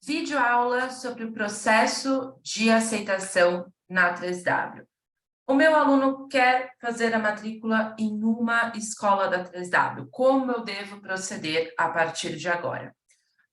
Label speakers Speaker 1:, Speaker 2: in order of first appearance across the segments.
Speaker 1: Videoaula sobre o processo de aceitação na 3W. O meu aluno quer fazer a matrícula em uma escola da 3W. Como eu devo proceder a partir de agora?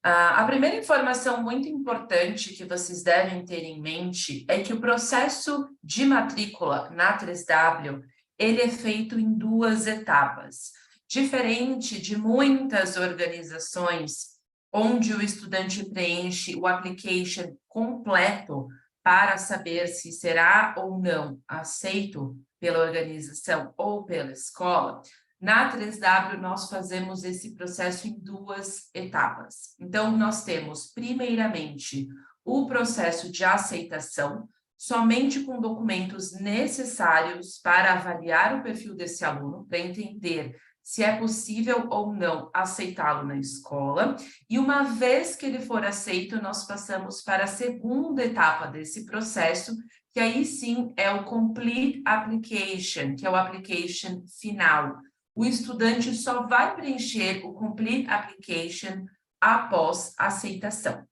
Speaker 1: A primeira informação muito importante que vocês devem ter em mente é que o processo de matrícula na 3W, ele é feito em duas etapas. Diferente de muitas organizações onde o estudante preenche o application completo para saber se será ou não aceito pela organização ou pela escola, na 3W, nós fazemos esse processo em duas etapas. Então, nós temos, primeiramente, o processo de aceitação, somente com documentos necessários para avaliar o perfil desse aluno, para entender se é possível ou não aceitá-lo na escola. E uma vez que ele for aceito, nós passamos para a segunda etapa desse processo, que aí sim é o Complete Application, que é o application final. O estudante só vai preencher o Complete Application após a aceitação.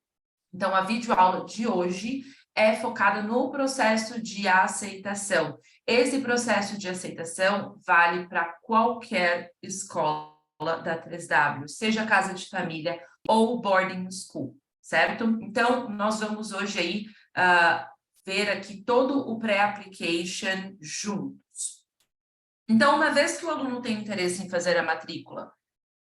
Speaker 1: Então, a videoaula de hoje é focada no processo de aceitação. Esse processo de aceitação vale para qualquer escola da 3W, seja casa de família ou boarding school, certo? Então, nós vamos hoje aí ver aqui todo o pré-application juntos. Então, uma vez que o aluno tem interesse em fazer a matrícula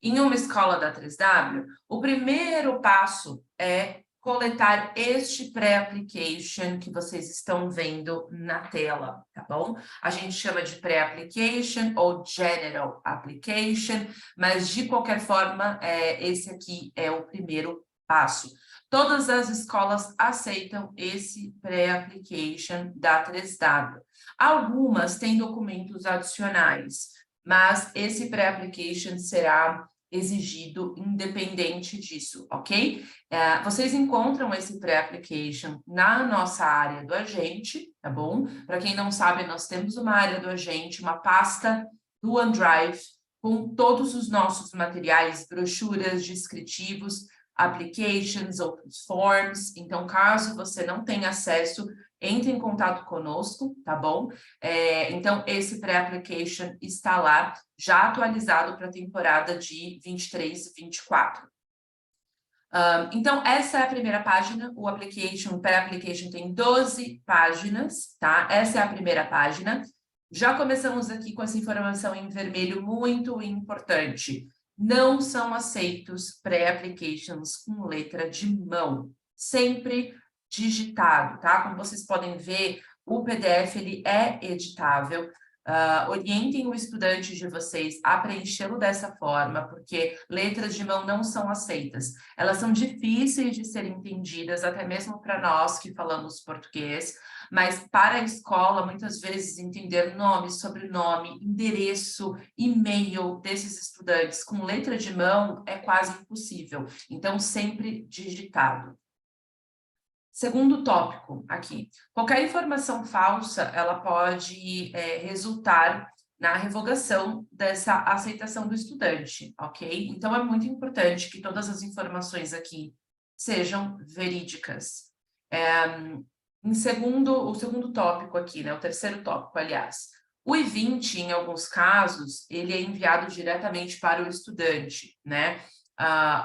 Speaker 1: em uma escola da 3W, o primeiro passo é coletar este pré-application que vocês estão vendo na tela, tá bom? A gente chama de pré-application ou general application, mas de qualquer forma, esse aqui é o primeiro passo. Todas as escolas aceitam esse pré-application da 3W. Algumas têm documentos adicionais, mas esse pré-application será exigido independente disso, ok? Vocês encontram esse pré-application na nossa área do agente, tá bom? Para quem não sabe, nós temos uma área do agente, uma pasta do OneDrive com todos os nossos materiais, brochuras, descritivos, applications, outros forms. Então, caso você não tenha acesso, entre em contato conosco, tá bom? Então, esse pré-application está lá, já atualizado para a temporada de 23 e 24. Então, essa é a primeira página, o pré-application tem 12 páginas, tá? Essa é a primeira página. Já começamos aqui com essa informação em vermelho muito importante. Não são aceitos pré-applications com letra de mão, sempre digitado, tá? Como vocês podem ver, o PDF ele é editável. Orientem o estudante de vocês a preenchê-lo dessa forma, porque letras de mão não são aceitas. Elas são difíceis de serem entendidas, até mesmo para nós que falamos português, mas para a escola, muitas vezes, entender nome, sobrenome, endereço, e-mail desses estudantes com letra de mão é quase impossível. Então, sempre digitado. Segundo tópico aqui, qualquer informação falsa, ela pode resultar na revogação dessa aceitação do estudante, ok? Então, é muito importante que todas as informações aqui sejam verídicas. O segundo tópico aqui, né? O terceiro tópico, aliás. O I-20, em alguns casos, ele é enviado diretamente para o estudante, né?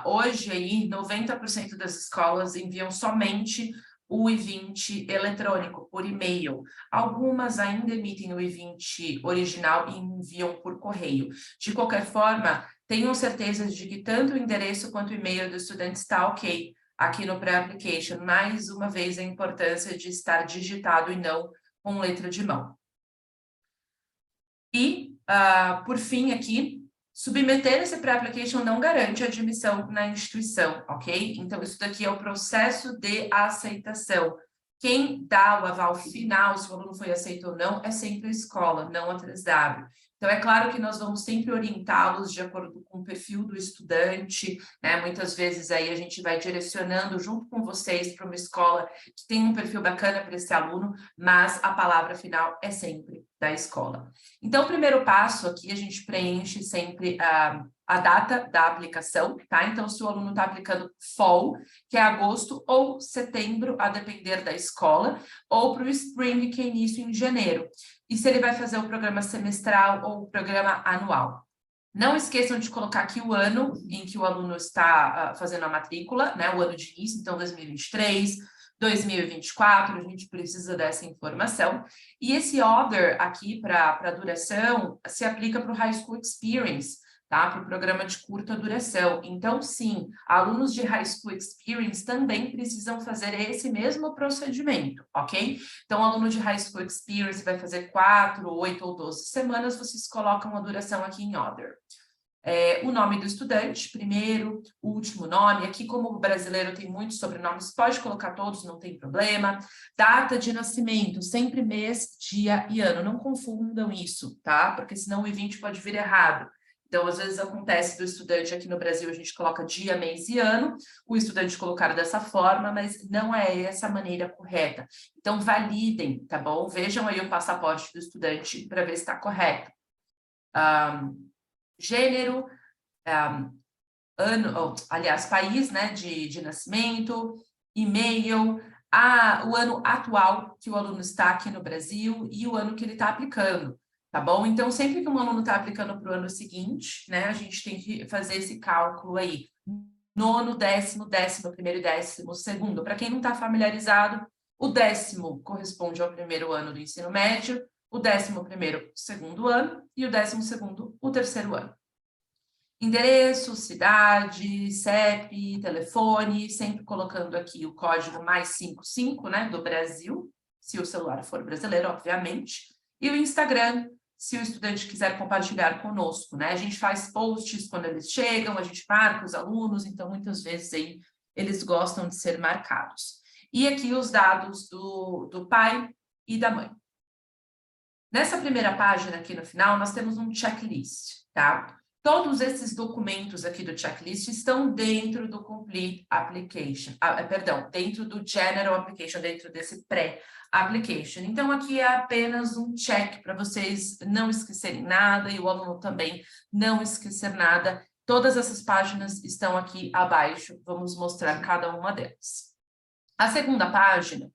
Speaker 1: Hoje, aí, 90% das escolas enviam somente o I-20 eletrônico, por e-mail. Algumas ainda emitem o I-20 original e enviam por correio. De qualquer forma, tenham certeza de que tanto o endereço quanto o e-mail do estudante está ok aqui no pré-application. Mais uma vez, a importância de estar digitado e não com letra de mão. E, por fim, aqui, submeter esse pré-application não garante admissão na instituição, ok? Então, isso daqui é o processo de aceitação. Quem dá o aval final, se o aluno foi aceito ou não, é sempre a escola, não a 3W. Então, é claro que nós vamos sempre orientá-los de acordo com o perfil do estudante, né? Muitas vezes aí a gente vai direcionando junto com vocês para uma escola que tem um perfil bacana para esse aluno, mas a palavra final é sempre da escola. Então, o primeiro passo aqui, a gente preenche sempre a data da aplicação, tá? Então, se o aluno está aplicando Fall, que é agosto, ou setembro, a depender da escola, ou para o Spring, que é início em janeiro. E se ele vai fazer o programa semestral ou o programa anual. Não esqueçam de colocar aqui o ano em que o aluno está fazendo a matrícula, né? O ano de início, então 2023, 2024, a gente precisa dessa informação. E esse other aqui para a duração se aplica para o High School Experience, tá? Para o programa de curta duração. Então, sim, alunos de High School Experience também precisam fazer esse mesmo procedimento, ok? Então, o aluno de High School Experience vai fazer 4, 8 ou 12 semanas, vocês colocam a duração aqui em other. O nome do estudante, primeiro, último nome. Aqui, como o brasileiro tem muitos sobrenomes, pode colocar todos, não tem problema. Data de nascimento, sempre mês, dia e ano. Não confundam isso, tá? Porque senão o I-20 pode vir errado. Então, às vezes acontece do estudante aqui no Brasil, a gente coloca dia, mês e ano, o estudante colocar dessa forma, mas não é essa a maneira correta. Então, validem, tá bom? Vejam aí o passaporte do estudante para ver se está correto. Gênero, país, né, de nascimento, e-mail, o ano atual que o aluno está aqui no Brasil e o ano que ele está aplicando, tá bom? Então, sempre que um aluno está aplicando para o ano seguinte, né, a gente tem que fazer esse cálculo aí. Nono, décimo, 11º e 12º. Para quem não está familiarizado, o 10º corresponde ao primeiro ano do ensino médio, o 11º, segundo ano, e o 12º, o terceiro ano. Endereço, cidade, CEP, telefone, sempre colocando aqui o código +55, né, do Brasil, se o celular for brasileiro, obviamente, e o Instagram, se o estudante quiser compartilhar conosco, né? A gente faz posts quando eles chegam, a gente marca os alunos, então muitas vezes aí eles gostam de ser marcados. E aqui os dados do pai e da mãe. Nessa primeira página aqui no final, nós temos um checklist, tá? Todos esses documentos aqui do checklist estão dentro do Complete Application, dentro do General Application, dentro desse pré-application. Então, aqui é apenas um check para vocês não esquecerem nada e o aluno também não esquecer nada. Todas essas páginas estão aqui abaixo, vamos mostrar cada uma delas. A segunda página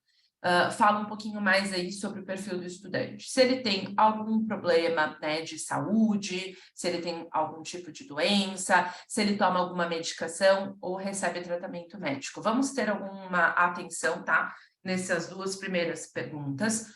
Speaker 1: fala um pouquinho mais aí sobre o perfil do estudante. Se ele tem algum problema, né, de saúde, se ele tem algum tipo de doença, se ele toma alguma medicação ou recebe tratamento médico. Vamos ter alguma atenção, tá? Nessas duas primeiras perguntas.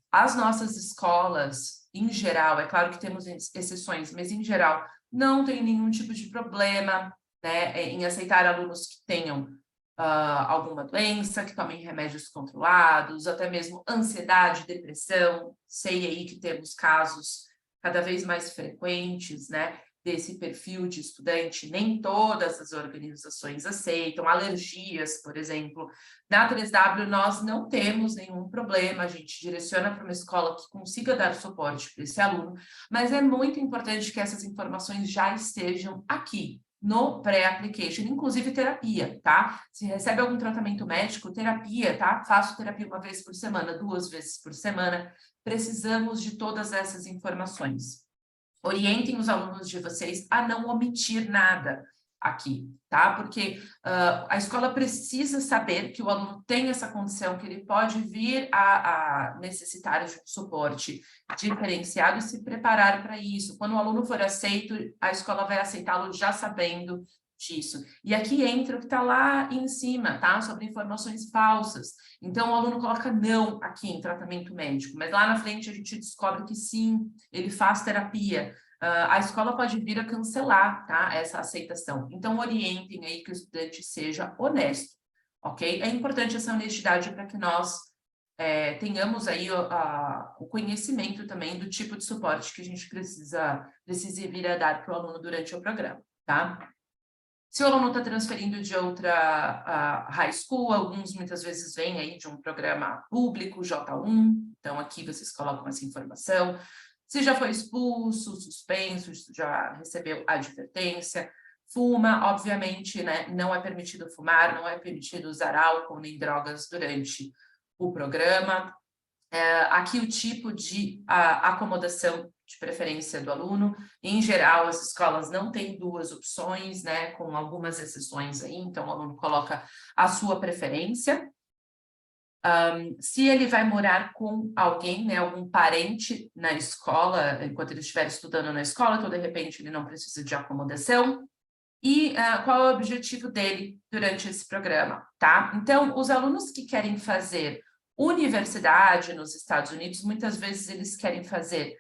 Speaker 1: As nossas escolas, em geral, é claro que temos exceções, mas em geral, não tem nenhum tipo de problema, né, em aceitar alunos que tenham alguma doença, que tomem remédios controlados, até mesmo ansiedade, depressão. Sei aí que temos casos cada vez mais frequentes, né, desse perfil de estudante. Nem todas as organizações aceitam. Alergias, por exemplo. Na 3W nós não temos nenhum problema, a gente direciona para uma escola que consiga dar suporte para esse aluno, mas é muito importante que essas informações já estejam aqui, no pré-application, inclusive terapia, tá? Se recebe algum tratamento médico, terapia, tá? Faço terapia 1 vez por semana, 2 vezes por semana. Precisamos de todas essas informações. Orientem os alunos de vocês a não omitir nada aqui, tá? Porque a escola precisa saber que o aluno tem essa condição, que ele pode vir a necessitar de um suporte diferenciado e se preparar para isso. Quando o aluno for aceito, a escola vai aceitá-lo já sabendo disso. E aqui entra o que está lá em cima, tá? Sobre informações falsas. Então, o aluno coloca não aqui em tratamento médico, mas lá na frente a gente descobre que sim, ele faz terapia. A escola pode vir a cancelar, tá, essa aceitação. Então, orientem aí que o estudante seja honesto, ok? É importante essa honestidade para que nós tenhamos aí o conhecimento também do tipo de suporte que a gente precisa vir a dar para o aluno durante o programa, tá? Se o aluno está transferindo de outra high school, alguns muitas vezes vêm aí de um programa público, J1, então aqui vocês colocam essa informação. Se já foi expulso, suspenso, já recebeu advertência, fuma, obviamente, né, não é permitido fumar, não é permitido usar álcool nem drogas durante o programa. Aqui o tipo de acomodação de preferência do aluno. Em geral, as escolas não têm duas opções, né, com algumas exceções aí, então o aluno coloca a sua preferência. Se ele vai morar com alguém, né, algum parente na escola, enquanto ele estiver estudando na escola, então de repente ele não precisa de acomodação. E qual é o objetivo dele durante esse programa, tá? Então, os alunos que querem fazer universidade nos Estados Unidos, muitas vezes eles querem fazer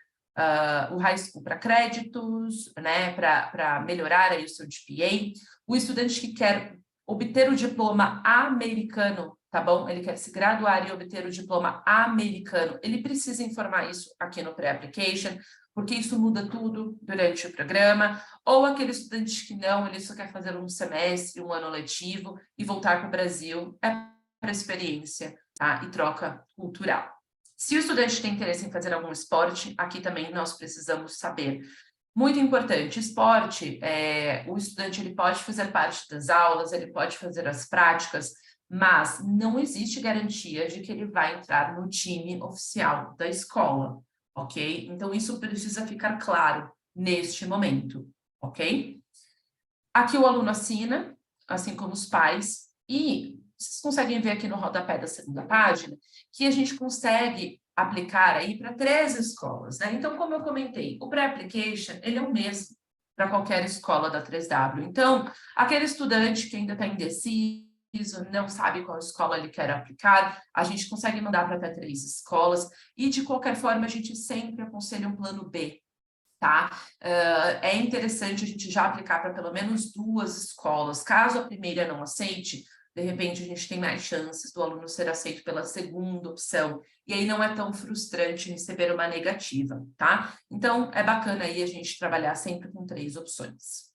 Speaker 1: o high school para créditos, né, para melhorar aí o seu GPA. O estudante que quer obter o diploma americano, tá bom? Ele quer se graduar e obter o diploma americano, ele precisa informar isso aqui no pré-application, porque isso muda tudo durante o programa, ou aquele estudante que não, ele só quer fazer um semestre, um ano letivo e voltar para o Brasil, é para experiência, tá? E troca cultural. Se o estudante tem interesse em fazer algum esporte, aqui também nós precisamos saber. Muito importante, esporte, o estudante ele pode fazer parte das aulas, ele pode fazer as práticas, mas não existe garantia de que ele vai entrar no time oficial da escola, ok? Então, isso precisa ficar claro neste momento, ok? Aqui o aluno assina, assim como os pais, e vocês conseguem ver aqui no rodapé da segunda página que a gente consegue aplicar aí para 3 escolas, né? Então, como eu comentei, o pré-application, ele é o mesmo para qualquer escola da 3W. Então, aquele estudante que ainda está indeciso, não sabe qual escola ele quer aplicar, a gente consegue mandar para até 3 escolas, e de qualquer forma a gente sempre aconselha um plano B, tá? É interessante a gente já aplicar para pelo menos 2 escolas, caso a primeira não aceite, de repente a gente tem mais chances do aluno ser aceito pela segunda opção, e aí não é tão frustrante receber uma negativa, tá? Então, é bacana aí a gente trabalhar sempre com 3 opções.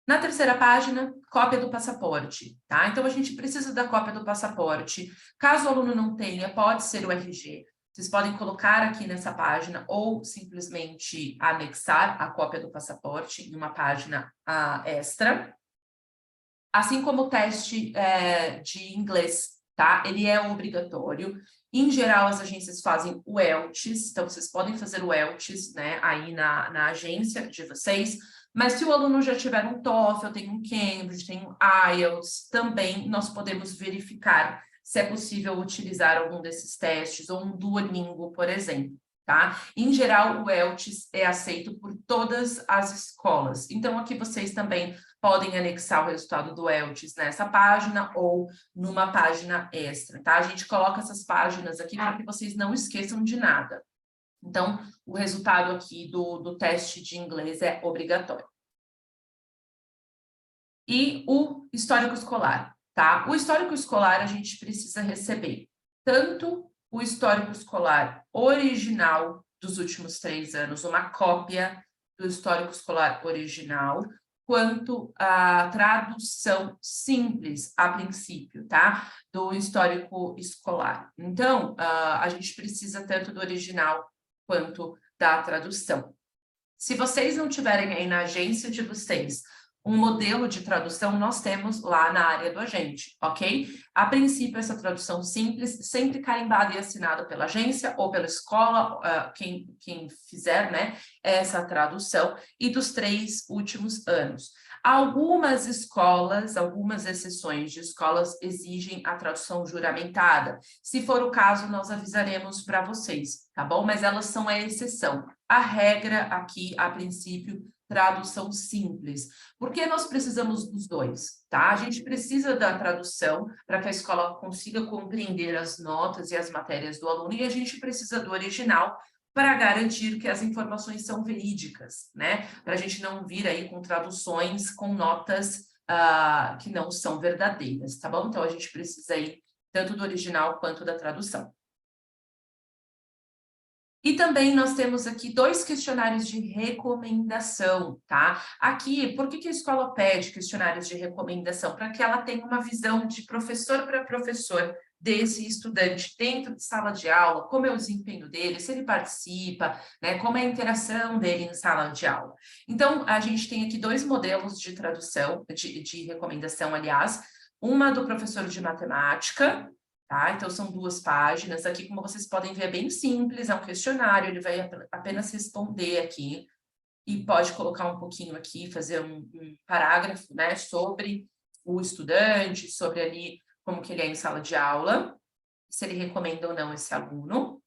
Speaker 1: Na terceira página, cópia do passaporte, tá? Então, a gente precisa da cópia do passaporte. Caso o aluno não tenha, pode ser o RG. Vocês podem colocar aqui nessa página ou simplesmente anexar a cópia do passaporte em uma página extra. Assim como o teste de inglês, tá? Ele é obrigatório. Em geral, as agências fazem o ELTS, então vocês podem fazer o ELTS, né, aí na agência de vocês, mas se o aluno já tiver um TOEFL, tem um Cambridge, tem um IELTS, também nós podemos verificar se é possível utilizar algum desses testes, ou um Duolingo, por exemplo, tá? Em geral, o ELTS é aceito por todas as escolas, então aqui vocês também podem anexar o resultado do ELTS nessa página ou numa página extra, tá? A gente coloca essas páginas aqui para que vocês não esqueçam de nada. Então, o resultado aqui do teste de inglês é obrigatório. E o histórico escolar, tá? O histórico escolar a gente precisa receber tanto o histórico escolar original dos últimos 3 anos, uma cópia do histórico escolar original, quanto a tradução simples, a princípio, tá? Do histórico escolar. Então, a gente precisa tanto do original quanto da tradução. Se vocês não tiverem aí na agência de vocês um modelo de tradução, nós temos lá na área do agente, ok? A princípio, essa tradução simples, sempre carimbada e assinada pela agência ou pela escola, quem fizer, né, essa tradução, e dos 3 últimos anos. Algumas escolas, algumas exceções de escolas exigem a tradução juramentada. Se for o caso, nós avisaremos para vocês, tá bom? Mas elas são a exceção. A regra aqui, a princípio, tradução simples. Por que nós precisamos dos 2? Tá? A gente precisa da tradução para que a escola consiga compreender as notas e as matérias do aluno, e a gente precisa do original para garantir que as informações são verídicas, né? Para a gente não vir aí com traduções com notas que não são verdadeiras, tá bom? Então, a gente precisa aí tanto do original quanto da tradução. E também nós temos aqui 2 questionários de recomendação, tá? Aqui, por que a escola pede questionários de recomendação? Para que ela tenha uma visão de professor para professor desse estudante dentro de sala de aula, como é o desempenho dele, se ele participa, né? Como é a interação dele em sala de aula. Então, a gente tem aqui 2 modelos de tradução, de recomendação, aliás, uma do professor de matemática, tá? Então, são 2 páginas. Aqui, como vocês podem ver, é bem simples, é um questionário, ele vai apenas responder aqui, e pode colocar um pouquinho aqui, fazer um parágrafo, né, sobre o estudante, sobre ali como que ele é em sala de aula, se ele recomenda ou não esse aluno.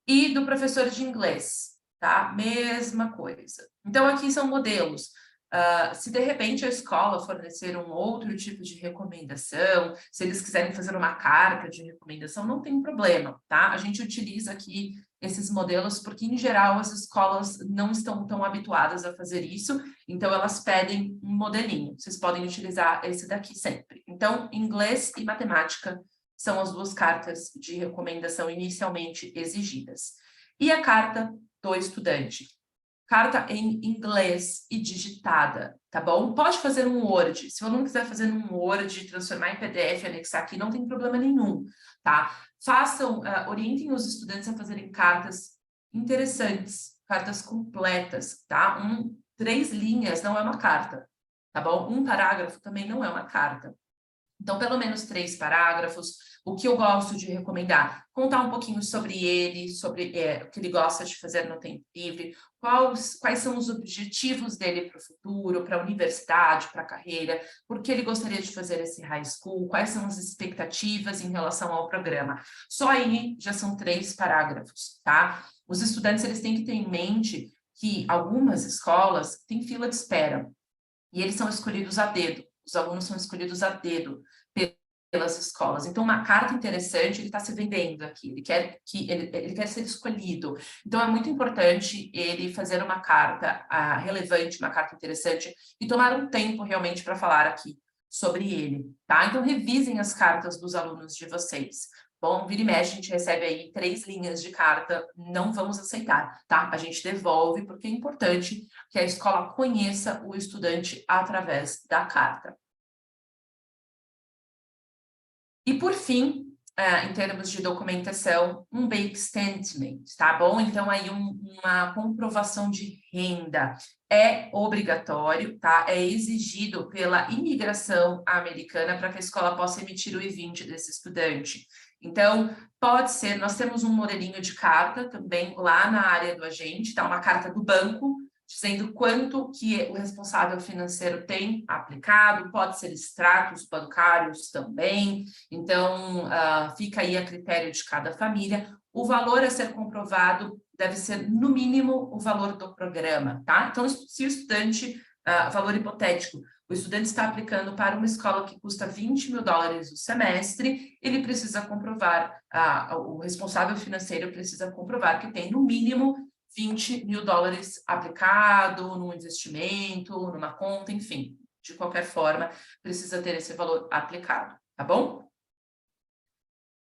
Speaker 1: E do professor de inglês, tá? Mesma coisa. Então, aqui são modelos. Se de repente a escola fornecer um outro tipo de recomendação, se eles quiserem fazer uma carta de recomendação, não tem problema, tá? A gente utiliza aqui esses modelos porque, em geral, as escolas não estão tão habituadas a fazer isso, então elas pedem um modelinho. Vocês podem utilizar esse daqui sempre. Então, inglês e matemática são as 2 cartas de recomendação inicialmente exigidas. E a carta do estudante? Carta em inglês e digitada, tá bom? Pode fazer um Word. Se o aluno quiser fazer um Word, transformar em PDF, anexar aqui, não tem problema nenhum, tá? Orientem os estudantes a fazerem cartas interessantes, cartas completas, tá? 3 linhas não é uma carta, tá bom? Um parágrafo também não é uma carta. Então, pelo menos 3 parágrafos. O que eu gosto de recomendar? Contar um pouquinho sobre ele, sobre o que ele gosta de fazer no tempo livre, quais são os objetivos dele para o futuro, para a universidade, para a carreira, por que ele gostaria de fazer esse high school, quais são as expectativas em relação ao programa. Só aí já são 3 parágrafos, tá? Os estudantes eles têm que ter em mente que algumas escolas têm fila de espera e eles são escolhidos a dedo. Os alunos são escolhidos a dedo pelas escolas. Então, uma carta interessante, ele está se vendendo aqui, ele quer ser escolhido. Então, é muito importante ele fazer uma carta relevante, uma carta interessante, e tomar um tempo realmente para falar aqui sobre ele, tá? Então, revisem as cartas dos alunos de vocês. Bom, vira e mexe, a gente recebe aí 3 linhas de carta, não vamos aceitar, tá? A gente devolve, porque é importante que a escola conheça o estudante através da carta. E, por fim, em termos de documentação, um bank statement, tá bom? Então, aí uma comprovação de renda é obrigatório, tá? É exigido pela imigração americana para que a escola possa emitir o I-20 desse estudante. Então, pode ser, nós temos um modelinho de carta também lá na área do agente, tá? Uma carta do banco, dizendo quanto que o responsável financeiro tem aplicado, pode ser extratos bancários também, então fica aí a critério de cada família. O valor a ser comprovado deve ser, no mínimo, o valor do programa, tá? Então, se o estudante, valor hipotético, o estudante está aplicando para uma escola que custa $20.000 o semestre, ele precisa comprovar, o responsável financeiro precisa comprovar que tem, no mínimo, $20.000 aplicado num investimento, numa conta, enfim, de qualquer forma, precisa ter esse valor aplicado, tá bom?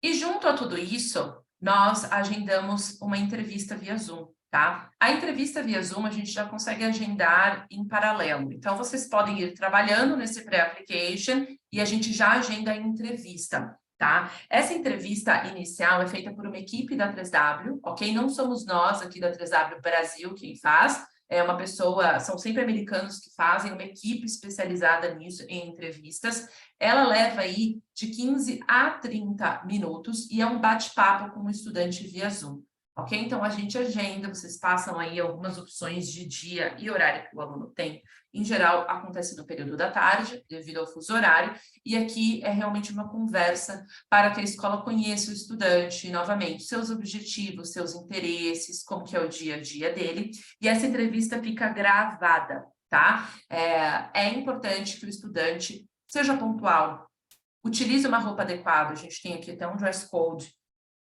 Speaker 1: E junto a tudo isso, nós agendamos uma entrevista via Zoom, tá? A entrevista via Zoom a gente já consegue agendar em paralelo. Então, vocês podem ir trabalhando nesse pré-application e a gente já agenda a entrevista, tá? Essa entrevista inicial é feita por uma equipe da 3W, ok? Não somos nós aqui da 3W Brasil quem faz, é uma pessoa, são sempre americanos que fazem, uma equipe especializada nisso, em entrevistas. Ela leva aí de 15 a 30 minutos e é um bate-papo com o estudante via Zoom, ok? Então, a gente agenda, vocês passam aí algumas opções de dia e horário que o aluno tem. Em geral, acontece no período da tarde, devido ao fuso horário, e aqui é realmente uma conversa para que a escola conheça o estudante, novamente, seus objetivos, seus interesses, como que é o dia a dia dele, e essa entrevista fica gravada, tá? É importante que o estudante seja pontual, utilize uma roupa adequada, a gente tem aqui até um dress code,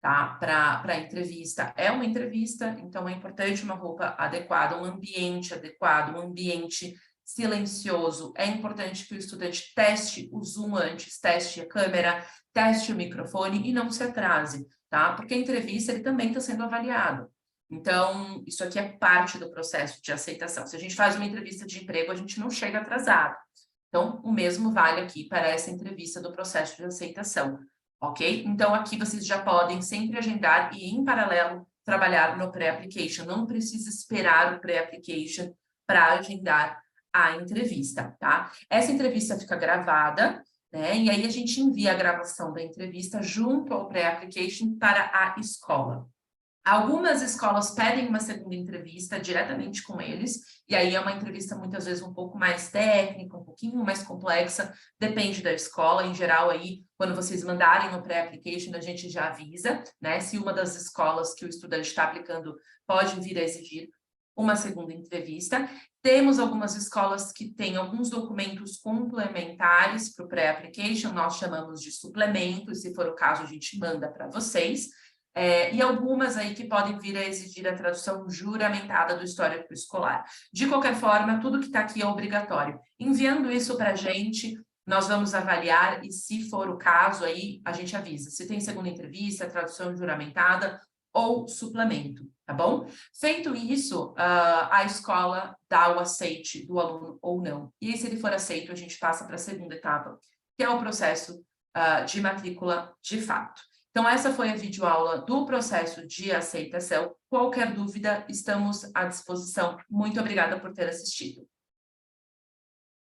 Speaker 1: tá? Para a entrevista. É uma entrevista, então é importante uma roupa adequada, um ambiente adequado, um ambiente silencioso. É importante que o estudante teste o Zoom antes, teste a câmera, teste o microfone e não se atrase, tá? Porque a entrevista ele também está sendo avaliado. Então, isso aqui é parte do processo de aceitação. Se a gente faz uma entrevista de emprego, a gente não chega atrasado. Então, o mesmo vale aqui para essa entrevista do processo de aceitação, ok? Então, aqui vocês já podem sempre agendar e, em paralelo, trabalhar no pré-application. Não precisa esperar o pré-application para agendar a entrevista, tá? Essa entrevista fica gravada, né? E aí a gente envia a gravação da entrevista junto ao pré-application para a escola. Algumas escolas pedem uma segunda entrevista diretamente com eles, e aí é uma entrevista muitas vezes um pouco mais técnica, um pouquinho mais complexa, depende da escola. Em geral, aí, quando vocês mandarem o pré-application, a gente já avisa, né? Se uma das escolas que o estudante está aplicando pode vir a exigir uma segunda entrevista. Temos algumas escolas que têm alguns documentos complementares para o pré-application, nós chamamos de suplemento, se for o caso, a gente manda para vocês. E algumas aí que podem vir a exigir a tradução juramentada do histórico escolar. De qualquer forma, tudo que está aqui é obrigatório. Enviando isso para a gente, nós vamos avaliar e, se for o caso, aí a gente avisa se tem segunda entrevista, tradução juramentada ou suplemento, tá bom? Feito isso, a escola dá o aceite do aluno ou não. E se ele for aceito, a gente passa para a segunda etapa, que é o processo de matrícula de fato. Então, essa foi a videoaula do processo de aceitação. Qualquer dúvida, estamos à disposição. Muito obrigada por ter assistido.